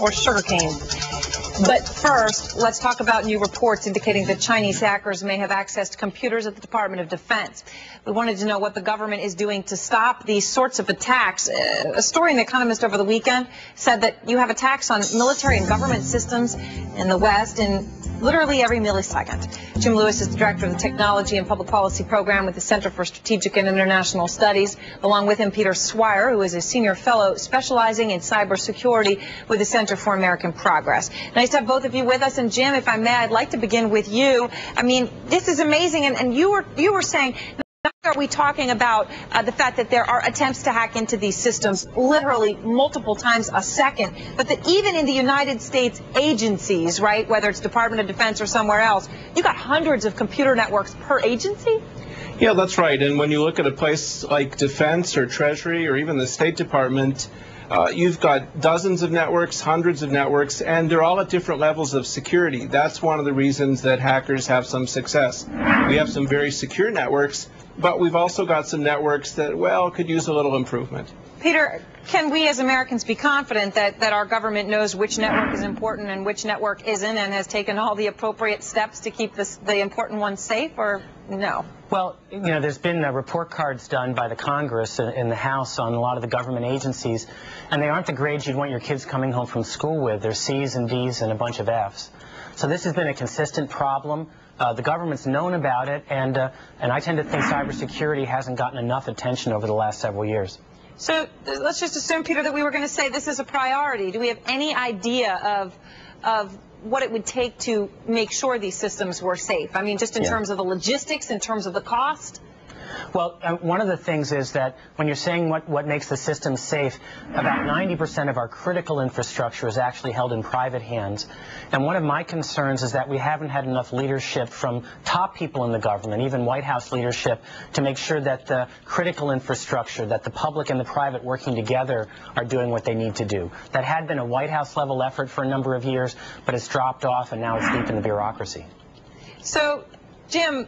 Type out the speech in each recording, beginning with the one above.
or sugarcane. But first, let's talk about new reports indicating that Chinese hackers may have accessed computers at the Department of Defense. We wanted to know what the government is doing to stop these sorts of attacks. A story in The Economist over the weekend said that you have attacks on military and government systems in the West in literally every millisecond. Jim Lewis is the director of the Technology and Public Policy Program with the Center for Strategic and International Studies. Along with him, Peter Swire, who is a senior fellow specializing in cybersecurity with the Center for American Progress. Nice to have both of you with us. And Jim, if I may, I'd like to begin with you. I mean, this is amazing. And you were saying, not are we talking about the fact that there are attempts to hack into these systems literally multiple times a second, but that even in the United States agencies, right, whether it's Department of Defense or somewhere else, you got hundreds of computer networks per agency? Yeah, that's right. And when you look at a place like Defense or Treasury or even the State Department, you've got dozens of networks, hundreds of networks, and they're all at different levels of security. That's one of the reasons that hackers have some success. We have some very secure networks, but we've also got some networks that, well, could use a little improvement. Peter, can we as Americans be confident that our government knows which network is important and which network isn't, and has taken all the appropriate steps to keep the important ones safe, or no? Well, you know, there's been report cards done by the Congress in the House on a lot of the government agencies, and they aren't the grades you'd want your kids coming home from school with. They're C's and D's and a bunch of F's. So this has been a consistent problem. The government's known about it, and I tend to think cybersecurity hasn't gotten enough attention over the last several years. So let's just assume, Peter, that we were going to say this is a priority. Do we have any idea of what it would take to make sure these systems were safe? I mean, just in terms of the logistics, in terms of the cost? Well, one of the things is that when you're saying what makes the system safe, about 90% of our critical infrastructure is actually held in private hands. And one of my concerns is that we haven't had enough leadership from top people in the government, even White House leadership, to make sure that the critical infrastructure, that the public and the private working together are doing what they need to do. That had been a White House level effort for a number of years, but it's dropped off and now it's deep in the bureaucracy. So, Jim,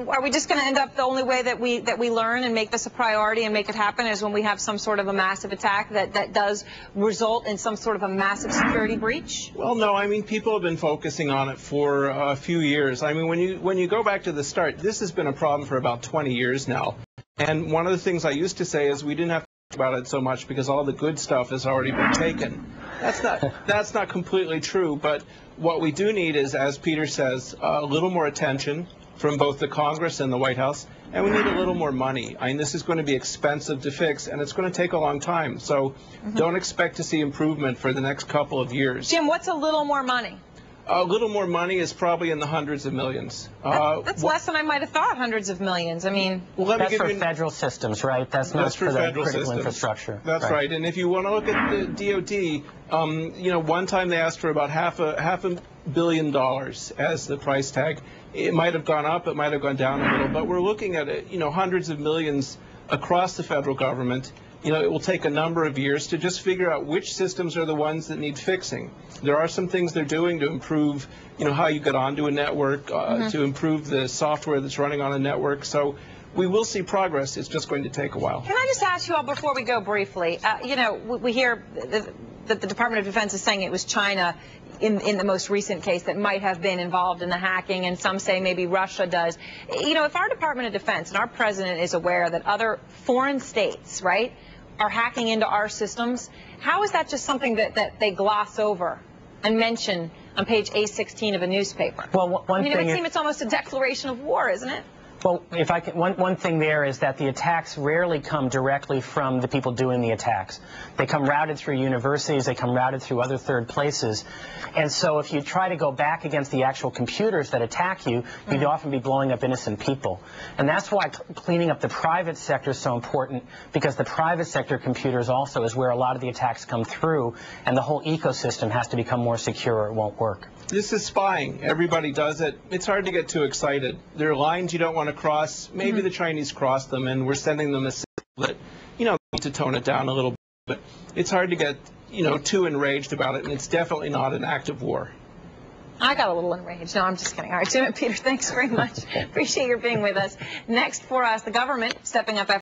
are we just going to end up the only way that we learn and make this a priority and make it happen is when we have some sort of a massive attack that does result in some sort of a massive security breach? Well, no. I mean, people have been focusing on it for a few years. I mean, when you go back to the start, this has been a problem for about 20 years now. And one of the things I used to say is we didn't have to talk about it so much because all the good stuff has already been taken. That's not completely true. But what we do need is, as Peter says, a little more attention from both the Congress and the White House, and we need a little more money. I mean, this is going to be expensive to fix, and it's going to take a long time. So don't expect to see improvement for the next couple of years. Jim, what's a little more money? A little more money is probably in the hundreds of millions. That's less than I might have thought, hundreds of millions. I mean, well, that's for federal systems, right? That's not for the critical infrastructure. That's right. And if you want to look at the DOD, you know, one time they asked for about half a billion dollars as the price tag. It might have gone up, it might have gone down a little, but we're looking at, you know, hundreds of millions across the federal government. You know, it will take a number of years to just figure out which systems are the ones that need fixing. There are some things they're doing to improve, you know, how you get onto a network, to improve the software that's running on a network. So we will see progress. It's just going to take a while. Can I just ask you all before we go briefly, you know, we hear that the Department of Defense is saying it was China in the most recent case that might have been involved in the hacking, and some say maybe Russia does. You know, if our Department of Defense and our president is aware that other foreign states, right, are hacking into our systems, how is that just something that they gloss over and mention on page A16 of a newspaper? Well, I mean, it would seem it's almost a declaration of war, isn't it? Well, if I can, one thing there is that the attacks rarely come directly from the people doing the attacks. They come routed through universities, they come routed through other third places. And so if you try to go back against the actual computers that attack you, you'd often be blowing up innocent people. And that's why cleaning up the private sector is so important, because the private sector computers also is where a lot of the attacks come through, and the whole ecosystem has to become more secure or it won't work. This is spying. Everybody does it. It's hard to get too excited. There are lines you don't want to cross. Maybe the Chinese crossed them, and we're sending them a signal that, you know, to tone it down a little bit. But it's hard to get, you know, too enraged about it, and it's definitely not an act of war. I got a little enraged. No, I'm just kidding. All right, Jim and Peter, thanks very much. Appreciate your being with us. Next for us, the government stepping up